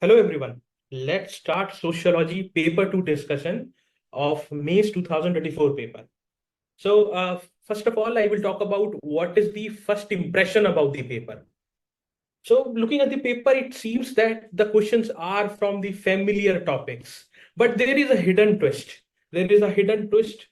Hello everyone. Let's start Sociology Paper-2 discussion of May's 2024 paper. First of all, I will talk about what is the first impression about the paper. So looking at the paper, it seems that the questions are from the familiar topics, but there is a hidden twist. There is a hidden twist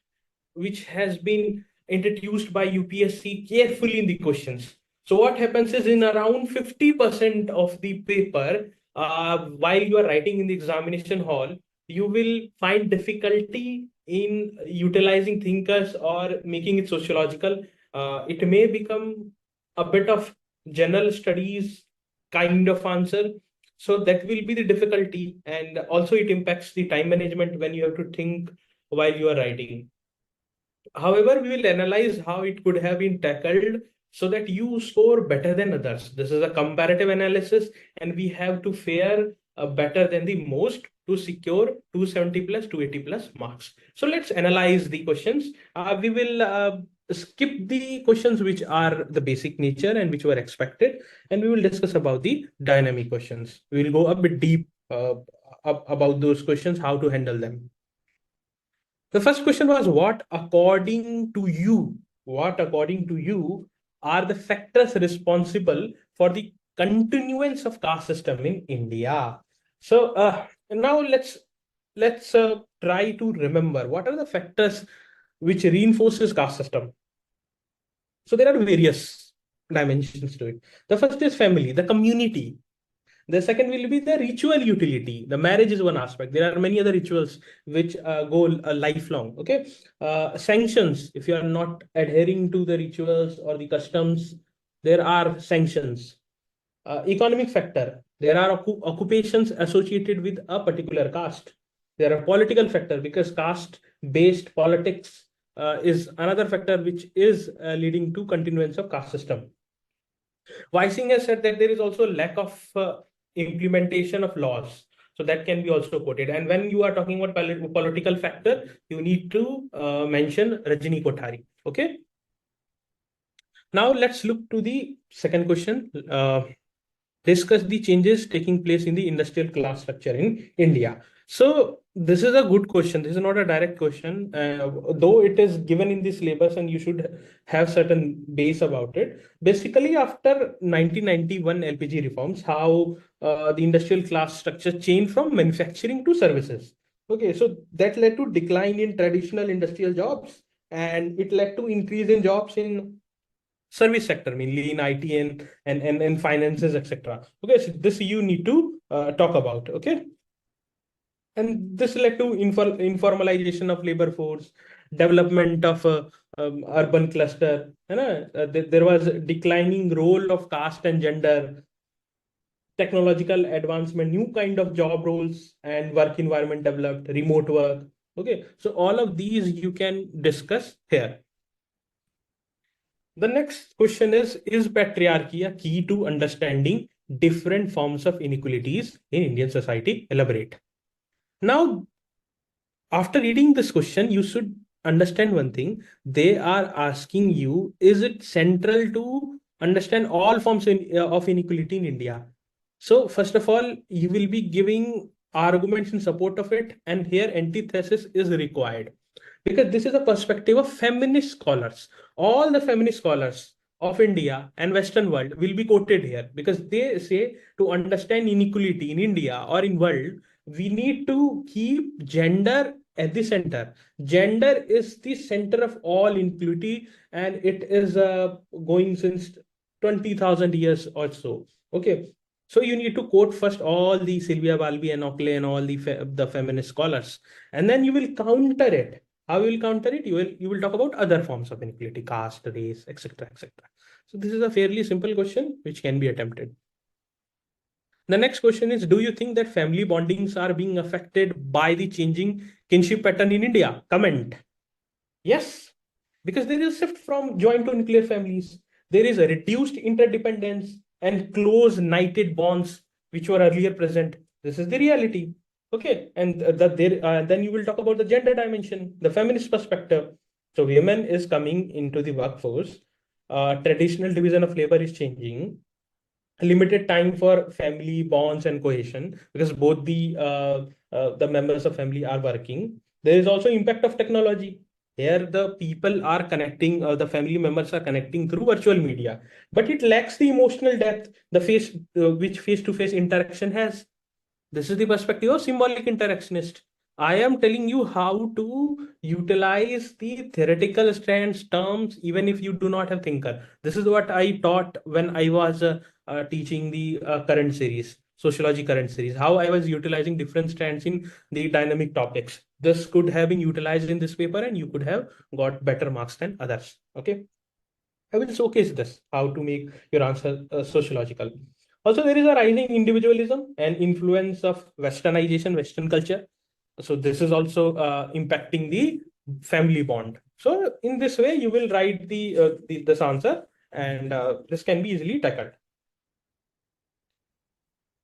which has been introduced by UPSC carefully in the questions. So what happens is in around 50% of the paper, while you are writing in the examination hall, you will find difficulty in utilizing thinkers or making it sociological. It may become a bit of general studies kind of answer. So that will be the difficulty. And also it impacts the time management when you have to think while you are writing. However, we will analyze how it could have been tackled so that you score better than others. This is a comparative analysis, and we have to fare better than the most to secure 270 plus 280 plus marks. So let's analyze the questions. We will skip the questions which are the basic nature and which were expected, and we will discuss about the dynamic questions. We will go a bit deep about those questions, how to handle them. The first question was what according to you are the factors responsible for the continuance of caste system in India? So now let's try to remember what are the factors which reinforces caste system. So there are various dimensions to it. The first is family, the community. The second will be the ritual utility. The marriage is one aspect. There are many other rituals which go lifelong. Okay. Sanctions. If you are not adhering to the rituals or the customs, there are sanctions. Economic factor. There are occupations associated with a particular caste. There are political factor because caste-based politics is another factor which is leading to continuance of caste system. Weising has said that there is also lack of implementation of laws. So that can be also quoted. And when you are talking about political factor, you need to mention Rajini Kothari. Okay. Now let's look to the second question. Discuss the changes taking place in the industrial class structure in India. So this is a good question. This is not a direct question, though it is given in the syllabus and you should have certain base about it. Basically, after 1991 LPG reforms, how the industrial class structure changed from manufacturing to services. Okay, so that led to decline in traditional industrial jobs, and it led to increase in jobs in service sector, mainly in IT and finances, etc. Okay, so this you need to talk about. Okay, and this led to informalization of labor force, development of urban cluster. There was a declining role of caste and gender, technological advancement, new kind of job roles and work environment developed, remote work. Okay, so all of these you can discuss here. The next question is patriarchy a key to understanding different forms of inequalities in Indian society? Elaborate. Now, after reading this question, you should understand one thing. They are asking you, is it central to understand all forms of inequality in India? So, first of all, you will be giving arguments in support of it, and here antithesis is required because this is a perspective of feminist scholars. All the feminist scholars of India and Western world will be quoted here because they say to understand inequality in India or in world, we need to keep gender at the center. Gender is the center of all inequality, and it is going since 20,000 years or so. Okay. So you need to quote first all the Sylvia Balbi and Oakley and all the feminist scholars, and then you will counter it. How you will counter it? You will talk about other forms of inequality, caste, race, etc., etc. So this is a fairly simple question which can be attempted. The next question is, do you think that family bondings are being affected by the changing kinship pattern in India? Comment. Yes, because there is a shift from joint to nuclear families. There is a reduced interdependence and close knighted bonds which were earlier present. This is the reality. Okay, and then you will talk about the gender dimension, the feminist perspective. So women is coming into the workforce. Traditional division of labor is changing. limited time for family bonds and cohesion, because both the members of family are working. There is also impact of technology. Here the people are connecting, the family members are connecting through virtual media, but it lacks the emotional depth the face which face to face interaction has. This is the perspective of symbolic interactionist. I am telling you how to utilize the theoretical strands terms even if you do not have thinker. This is what I taught when I was teaching the current series, sociology current series, how I was utilizing different strands in the dynamic topics. This could have been utilized in this paper and you could have got better marks than others. Okay. I will showcase this, how to make your answer sociological. Also, there is a rising individualism and influence of westernization, Western culture. So this is also impacting the family bond. So in this way, you will write this answer, and this can be easily tackled.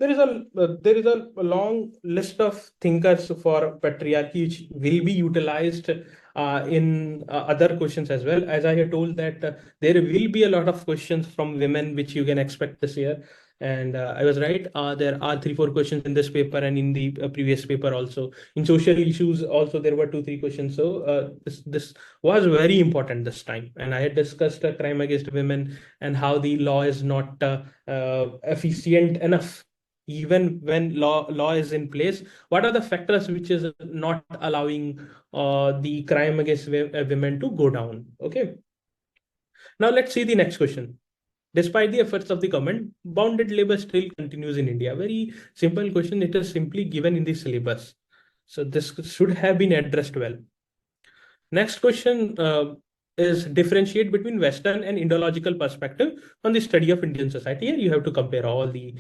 There is a long list of thinkers for patriarchy which will be utilized in other questions as well. As I had told that there will be a lot of questions from women which you can expect this year, and I was right. There are 3 4 questions in this paper and in the previous paper also. In social issues also there were 2 3 questions. So this was very important this time, and I had discussed crime against women and how the law is not efficient enough even when law is in place. What are the factors which is not allowing the crime against women to go down? Okay, now let's see the next question. Despite the efforts of the government, bounded labor still continues in India. Very simple question. It is simply given in the syllabus, so this should have been addressed well. Next question is differentiate between Western and Indological perspective on the study of Indian society. Here you have to compare all the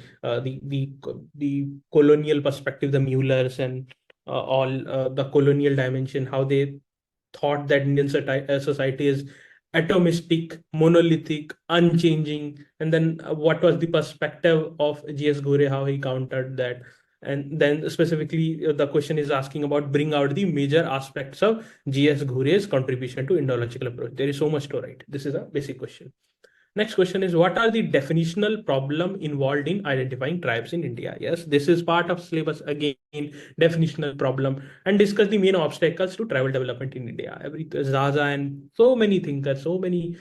colonial perspective, the Muellers and all the colonial dimension, how they thought that Indian society is atomistic, monolithic, unchanging, and then what was the perspective of G.S. Ghore, how he countered that. And then specifically, the question is asking about bring out the major aspects of G.S. Ghure's contribution to Indological approach. There is so much to write. This is a basic question. Next question is, what are the definitional problem involved in identifying tribes in India? Yes, this is part of syllabus again, definitional problem, and discuss the main obstacles to tribal development in India. Zaza and so many thinkers, so many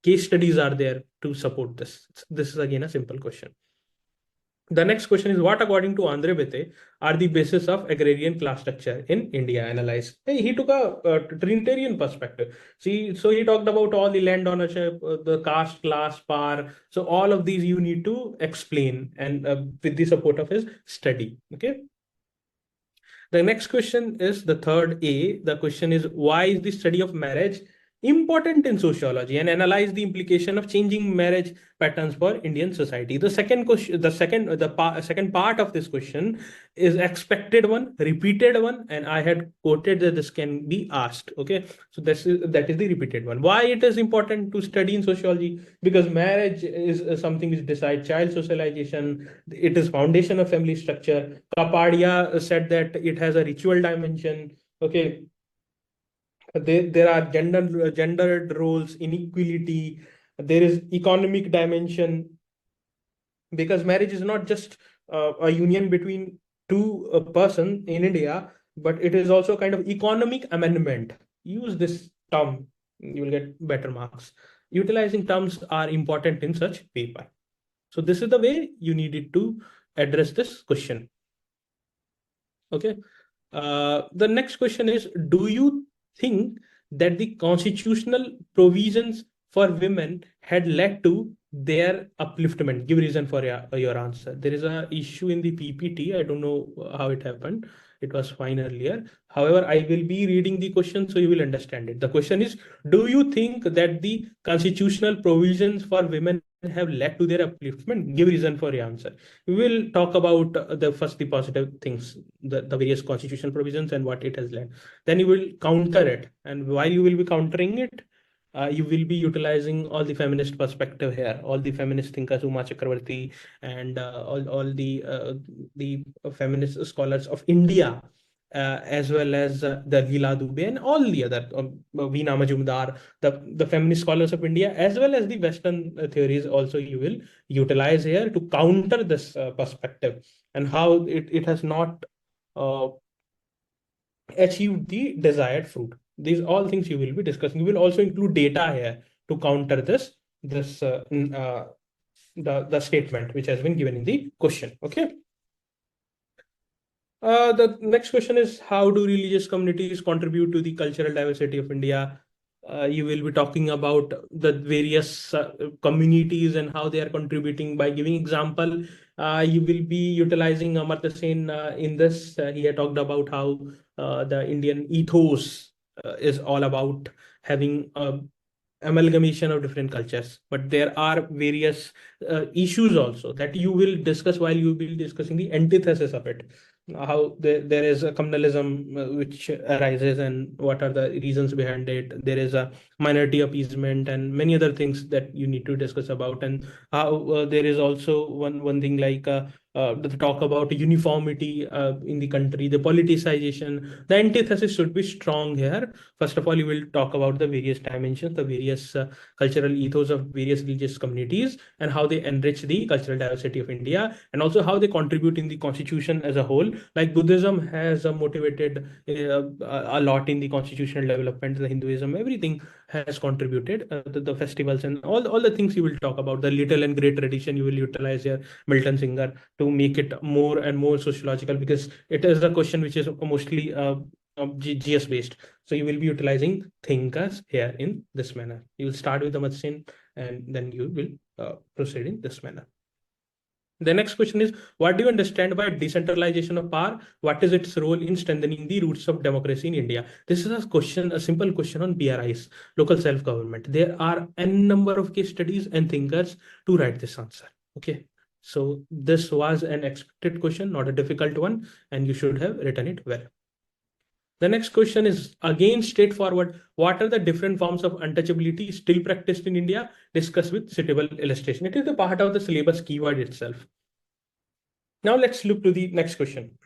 case studies are there to support this. This is again a simple question. The next question is, what, according to Andre Bete, are the basis of agrarian class structure in India? Analyze. Hey, he took a Trinitarian perspective. See, so he talked about all the land ownership, the caste, class, power. So all of these you need to explain, and with the support of his study. Okay. The next question is the third A. The question is, why is the study of marriage important in sociology, and analyze the implication of changing marriage patterns for Indian society? The second question, second part of this question is expected one, repeated one, and I had quoted that this can be asked. Okay, so that is the repeated one. Why it is important to study in sociology? Because marriage is something which decides child socialization. It is foundation of family structure. Kapadia said that it has a ritual dimension. Okay, there are gendered roles, inequality. There is economic dimension, because marriage is not just a union between two person in India, but it is also kind of economic amendment. Use this term, you will get better marks. Utilizing terms are important in such paper. So this is the way you needed to address this question. Okay. The next question is, do you think that the constitutional provisions for women had led to their upliftment? Give reason for your answer. There is a issue in the PPT. I don't know how it happened. It was fine earlier. However, I will be reading the question so you will understand it. The question is, do you think that the constitutional provisions for women have led to their upliftment? Give reason for your answer. We will talk about the positive things, the various constitutional provisions and what it has led. Then you will counter it, and while you will be countering it, you will be utilizing all the feminist perspective here, all the feminist thinkers, Uma Chakravarti, and all the feminist scholars of India, as well as the Leela Dubey and all the other Veena Majumdar, the feminist scholars of India, as well as the Western theories also you will utilize here to counter this perspective and how it has not uh, achieved the desired fruit. These all things you will be discussing. You will also include data here to counter the statement which has been given in the question. Okay. The next question is, how do religious communities contribute to the cultural diversity of India? You will be talking about the various communities and how they are contributing by giving example. You will be utilizing Amartya Sen in this. He had talked about how the Indian ethos is all about having a amalgamation of different cultures, but there are various issues also that you will discuss while you will be discussing the antithesis of it, how there is a communalism which arises and what are the reasons behind it. There is a minority appeasement and many other things that you need to discuss about, and how there is also one thing like the talk about uniformity in the country, the politicization. The antithesis should be strong here. First of all, you will talk about the various dimensions, the various cultural ethos of various religious communities, and how they enrich the cultural diversity of India, and also how they contribute in the constitution as a whole. Like Buddhism has motivated a lot in the constitutional development, the Hinduism, everything has contributed. The festivals and all the things you will talk about, the little and great tradition you will utilize here, Milton Singer, to make it more and more sociological, because it is a question which is mostly GS based. So you will be utilizing thinkers here in this manner. You will start with the Matsin and then you will proceed in this manner. The next question is, what do you understand by decentralization of power? What is its role in strengthening the roots of democracy in India? This is a question, a simple question on BRIs, local self-government. There are n number of case studies and thinkers to write this answer. Okay. So this was an expected question, not a difficult one, and you should have written it well. The next question is again straightforward. What are the different forms of untouchability still practiced in India? Discuss with suitable illustration. It is the part of the syllabus keyword itself. Now let's look to the next question.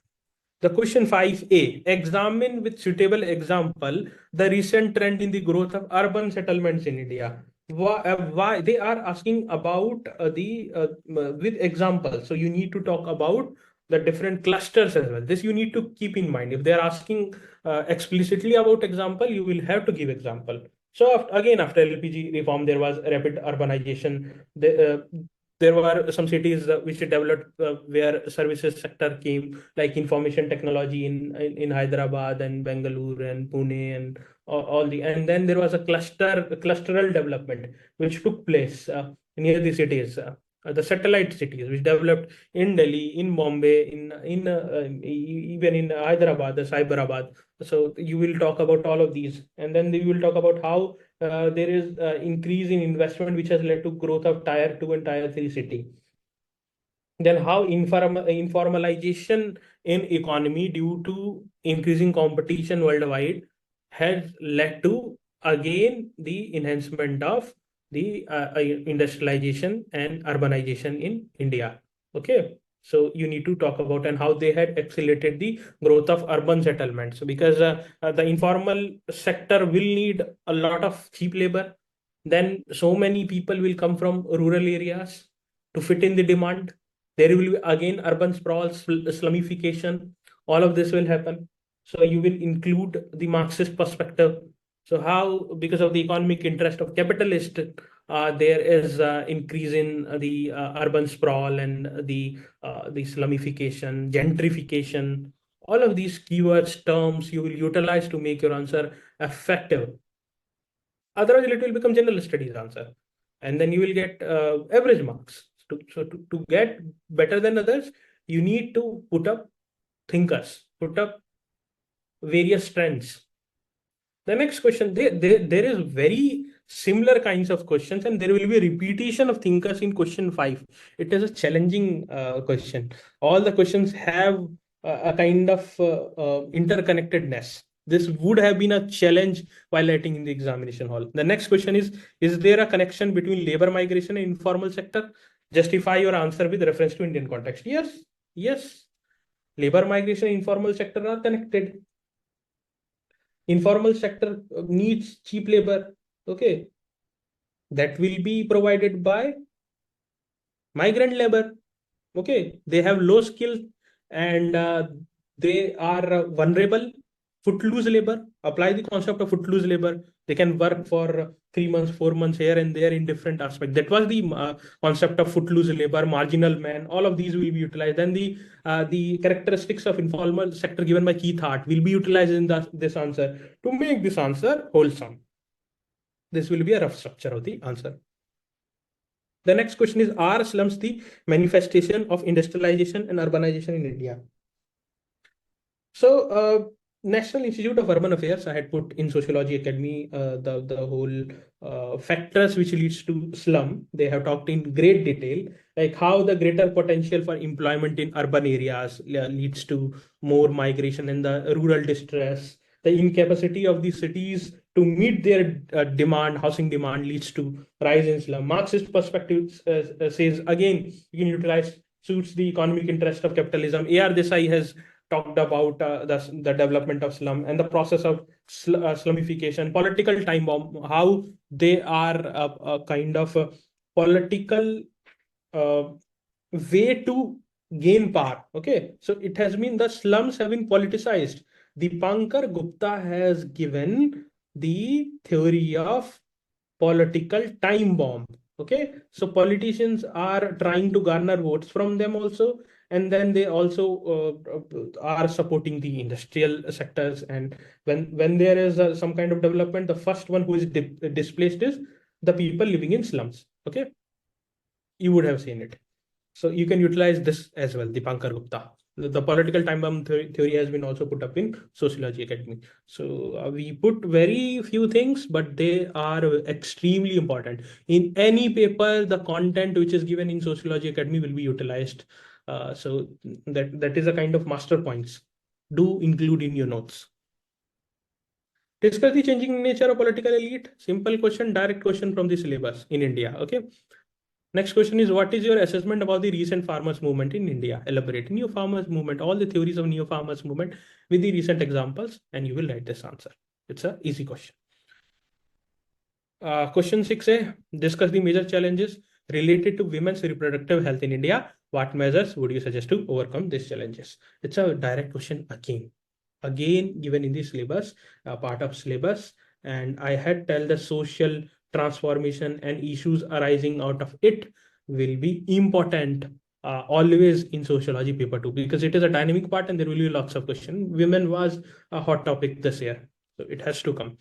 The question 5A, examine with suitable example the recent trend in the growth of urban settlements in India. Why they are asking about with examples. So you need to talk about the different clusters as well. This you need to keep in mind. If they are asking explicitly about example, you will have to give example. So again, after LPG reform, there was rapid urbanization. There were some cities which developed where services sector came, like information technology in Hyderabad and Bangalore and Pune and all the, and then there was a clusteral development which took place near the cities, the satellite cities which developed in Delhi, in Bombay, even in Hyderabad, the Cyberabad. So you will talk about all of these, and then we will talk about how there is increase in investment which has led to growth of tier 2 and tier 3 city. Then how informalization in economy due to increasing competition worldwide has led to again the enhancement of the industrialization and urbanization in India. Okay. So you need to talk about and how they had accelerated the growth of urban settlements. So because the informal sector will need a lot of cheap labor, then so many people will come from rural areas to fit in the demand. There will be again urban sprawl, slumification. All of this will happen. So you will include the Marxist perspective. So how, because of the economic interest of capitalist, there is increase in the urban sprawl and the slumification, gentrification. All of these keywords, terms you will utilize to make your answer effective. Otherwise, it will become general studies answer, and then you will get average marks. To get better than others, you need to put up thinkers, put up various trends. The next question, there is very similar kinds of questions, and there will be a repetition of thinkers in question 5. It is a challenging question. All the questions have a kind of interconnectedness. This would have been a challenge while writing in the examination hall. The next question is there a connection between labor migration and informal sector? Justify your answer with reference to Indian context. Yes, yes. Labor migration and informal sector are connected. Informal sector needs cheap labor. Okay, that will be provided by migrant labor. Okay, they have low skill and they are vulnerable. Footloose labor. Apply the concept of footloose labor. They can work for 3 months, 4 months here and there in different aspects. That was the concept of footloose labor, marginal man. All of these will be utilized. Then the characteristics of informal sector given by Keith Hart will be utilized in this answer to make this answer wholesome. This will be a rough structure of the answer. The next question is, are slums the manifestation of industrialization and urbanization in India? So, National Institute of Urban Affairs, I had put in Sociology Academy the whole factors which leads to slum. They have talked in great detail, like how the greater potential for employment in urban areas leads to more migration and the rural distress. The incapacity of the cities to meet their housing demand leads to rise in slum. Marxist perspective says again, you can utilize suits the economic interest of capitalism. A.R. Desai has talked about the development of slum and the process of slumification, political time bomb, how they are a kind of a political uh, way to gain power. Okay, so it has been the slums have been politicized. Dipankar Gupta has given the theory of political time bomb. Okay, so politicians are trying to garner votes from them also, and then they also are supporting the industrial sectors. And when there is some kind of development, the first one who is displaced is the people living in slums. Okay, you would have seen it. So you can utilize this as well, the Pankar Gupta. The political time bomb theory has been also put up in Sociology Academy. So we put very few things, but they are extremely important. In any paper, the content which is given in Sociology Academy will be utilized. So that is a kind of master points. Do include in your notes. Discuss the changing nature of political elite. Simple question, direct question from the syllabus in India. Okay. Next question is, what is your assessment about the recent farmers movement in India? Elaborate. Neo farmers movement, all the theories of neo farmers movement with the recent examples, and you will write this answer. It's an easy question. Question 6A, discuss the major challenges related to women's reproductive health in India. What measures would you suggest to overcome these challenges? It's a direct question again given in the syllabus, part of syllabus. And I had tell the social transformation and issues arising out of it will be important always in sociology paper 2, because it is a dynamic part and there will be lots of questions. Women was a hot topic this year, so it has to come.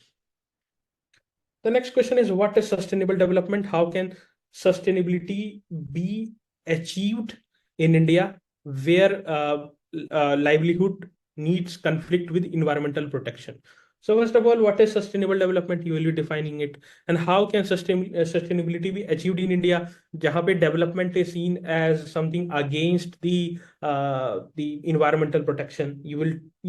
The next question is, what is sustainable development? How can sustainability be achieved in India where livelihood needs conflict with environmental protection? So first of all, what is sustainable development? You will be defining it. And how can sustainability be achieved in India, जहाँ पे development is seen as something against the environmental protection? You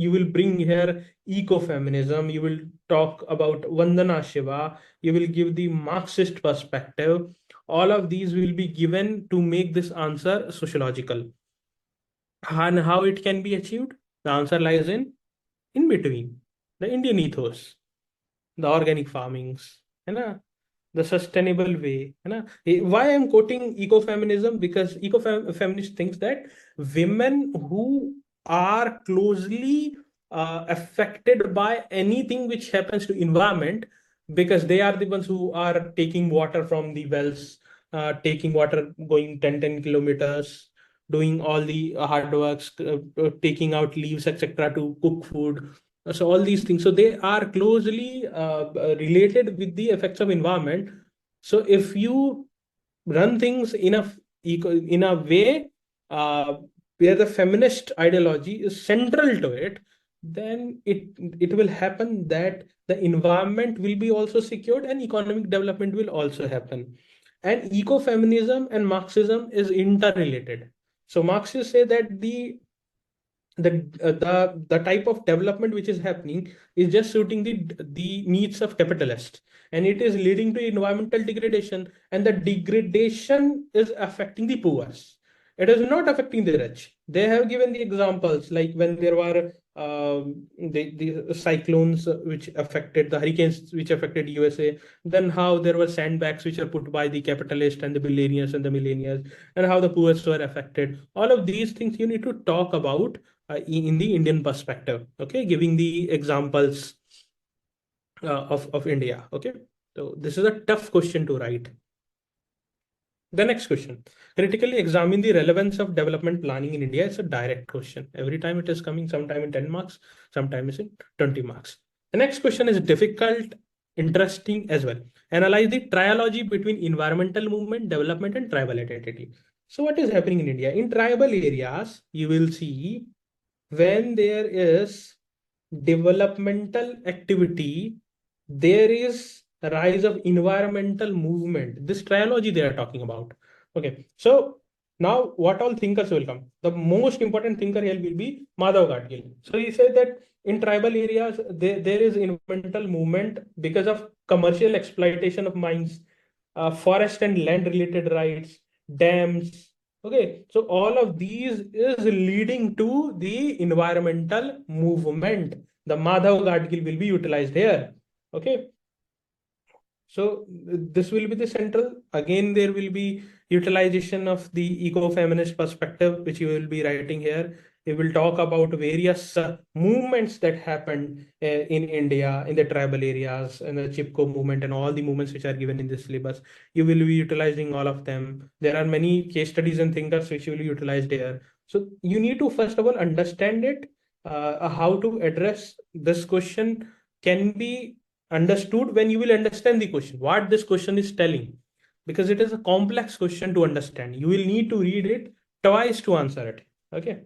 will bring here ecofeminism. You will talk about Vandana Shiva. You will give the Marxist perspective. All of these will be given to make this answer sociological. And how it can be achieved? The answer lies in between. The Indian ethos, the organic farmings, है ना? The sustainable way, है ना? Why I'm quoting ecofeminism? Because ecofeminist thinks that women who are closely affected by anything which happens to environment, because they are the ones who are taking water from the wells, taking water going 10 kilometers, doing all the hard works, taking out leaves, etc., to cook food. So all these things, so they are closely related with the effects of environment. So if you run things in a way where the feminist ideology is central to it, then it will happen that the environment will be also secured and economic development will also happen. And ecofeminism and Marxism is interrelated. So Marxists say that the type of development which is happening is just suiting the needs of capitalists, and it is leading to environmental degradation, and the degradation is affecting the poor. It is not affecting the rich. They have given the examples like when there were the cyclones which affected the hurricanes which affected USA, then how there were sandbags which are put by the capitalists and the billionaires and the millionaires, and how the poor were affected. All of these things you need to talk about in the Indian perspective. Okay, giving the examples of India. Okay, so this is a tough question to write. The next question, critically examine the relevance of development planning in India. It's a direct question. Every time it is coming, sometime in 10 marks, sometimes in 20 marks. The next question is difficult, interesting as well. Analyze the trilogy between environmental movement, development, and tribal identity. So what is happening in India? In tribal areas, you will see when there is developmental activity, there is a rise of environmental movement. This trilogy they are talking about. Okay, so now what all thinkers will come? The most important thinker here will be Madhav Gadgil. So he said that in tribal areas, there is environmental movement because of commercial exploitation of mines, forest and land related rights, dams. Okay, so all of these is leading to the environmental movement. The Madhav Gadgil will be utilized here. Okay, so this will be the central. Again, there will be utilization of the eco-feminist perspective, which you will be writing here. We will talk about various movements that happened in India, in the tribal areas, and the Chipko movement, and all the movements which are given in this syllabus. You will be utilizing all of them. There are many case studies and thinkers which will be utilized here. So you need to first of all understand it. How to address this question can be understood when you will understand the question, what this question is telling, because it is a complex question to understand. You will need to read it twice to answer it. Okay.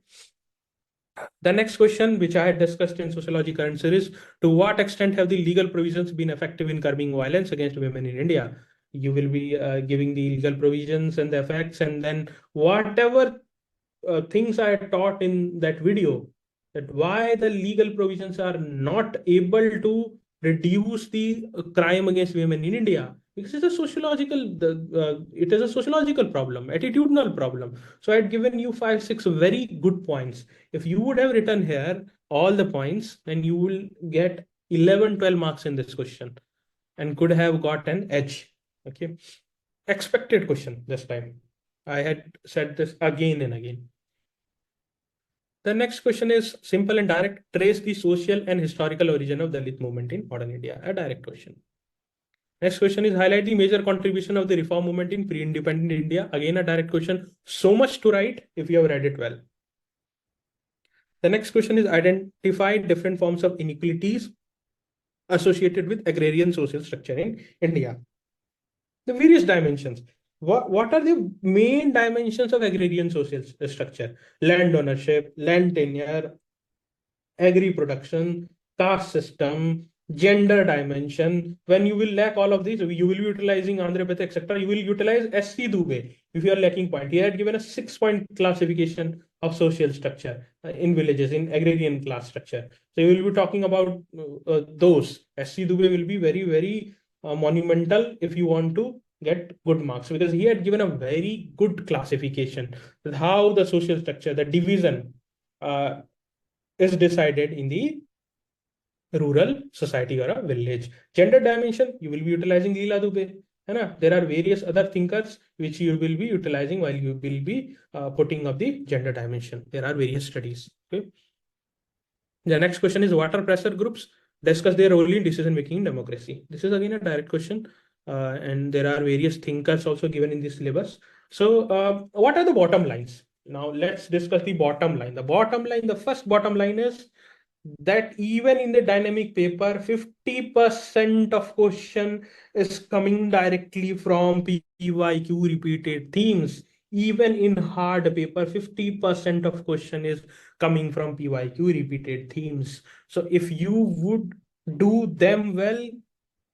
The next question, which I had discussed in Sociology Current Series, to what extent have the legal provisions been effective in curbing violence against women in India? You will be giving the legal provisions and the effects, and then whatever things I taught in that video, that why the legal provisions are not able to reduce the crime against women in India, because it's a it is a sociological problem, attitudinal problem. So I had given you 5 6 very good points. If you would have written here all the points, then you will get 11 12 marks in this question and could have got an edge. Okay, expected question this time. I had said this again and again. The next question is simple and direct. Trace the social and historical origin of Dalit movement in modern India. A direct question. Next question is highlight the major contribution of the reform movement in pre-independent India. Again, a direct question. So much to write if you have read it well. The next question is identify different forms of inequalities associated with agrarian social structure in India. The various dimensions. What are the main dimensions of agrarian social structure? Land ownership, land tenure, agri production, caste system, gender dimension. When you will lack all of these, you will be utilizing Andhra Pradesh, etc. You will utilize SC Dubey if you are lacking point. He had given a 6-point classification of social structure in villages, in agrarian class structure. So you will be talking about those. SC Dubey will be very, very monumental if you want to get good marks, because he had given a very good classification with how the social structure, the division, is decided in the rural society or a village. Gender dimension, you will be utilizing Leela Dubey. There are various other thinkers which you will be utilizing while you will be putting up the gender dimension. There are various studies. Okay. The next question is water pressure groups discuss their role in decision making in democracy. This is again a direct question, and there are various thinkers also given in this syllabus. So, what are the bottom lines? Now, let's discuss the bottom line. The bottom line, the first bottom line is that even in the dynamic paper, 50% of question is coming directly from PYQ repeated themes. Even in hard paper, 50% of question is coming from PYQ repeated themes. So if you would do them well,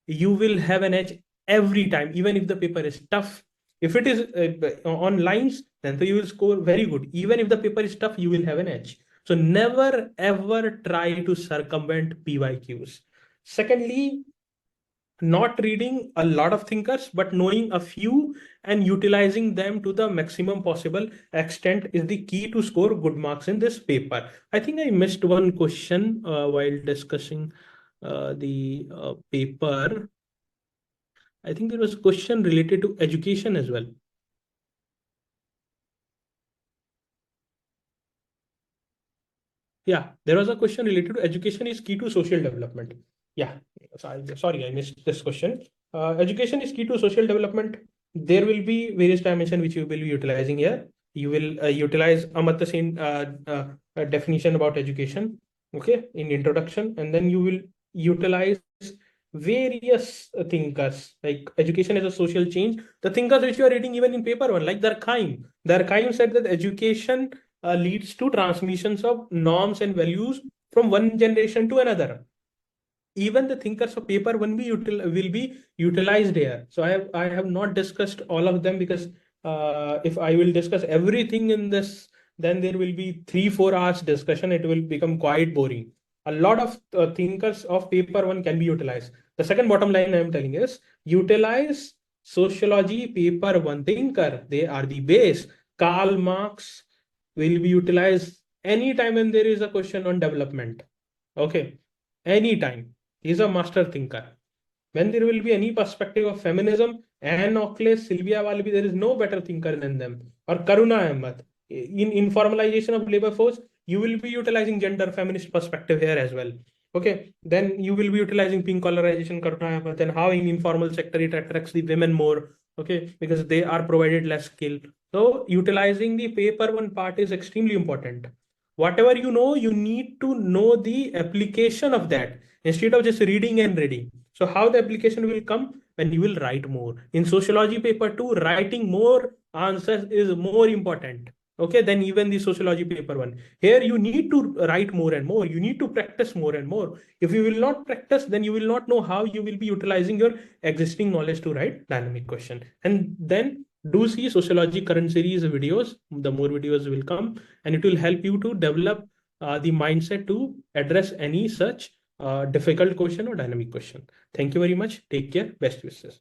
you will have an edge every time, even if the paper is tough. If it is on lines, then you will score very good. Even if the paper is tough, you will have an edge. So never ever try to circumvent PYQs. Secondly, not reading a lot of thinkers, but knowing a few and utilizing them to the maximum possible extent is the key to score good marks in this paper. I think I missed one question while discussing the paper. I think there was a question related to education as well. Yeah, there was a question related to education is key to social development. Yeah, sorry, I missed this question. Education is key to social development. There will be various dimensions which you will be utilizing here. You will utilize Amartya Sen definition about education, okay, in introduction, and then you will utilize various thinkers like education as a social change. The thinkers which you are reading even in paper one, like Durkheim. Durkheim said that education leads to transmissions of norms and values from one generation to another. Even the thinkers of paper will be utilized here. So I have not discussed all of them because if I will discuss everything in this, then there will be 3-4 hours discussion. It will become quite boring. A lot of thinkers of paper one can be utilized. The second bottom line I am telling is utilize sociology paper one thinker. They are the base. Karl Marx will be utilized anytime when there is a question on development. Okay, anytime. He's a master thinker. When there will be any perspective of feminism, Anne Oakley, Sylvia Walby, there is no better thinker than them. Or Karuna Ahmed. In informalization of labor force, you will be utilizing gender feminist perspective here as well. Okay, then you will be utilizing pink colorization, Karuna Ahmed, and how in informal sector it attracts the women more. Okay, because they are provided less skill. So utilizing the paper one part is extremely important. Whatever you know, you need to know the application of that instead of just reading and reading. So how the application will come when you will write more. In sociology paper 2, writing more answers is more important. Okay, then even the sociology paper 1. Here you need to write more and more. You need to practice more and more. If you will not practice, then you will not know how you will be utilizing your existing knowledge to write dynamic question. And then do see sociology current series videos. The more videos will come, and it will help you to develop the mindset to address any such difficult question or dynamic question. Thank you very much. Take care. Best wishes.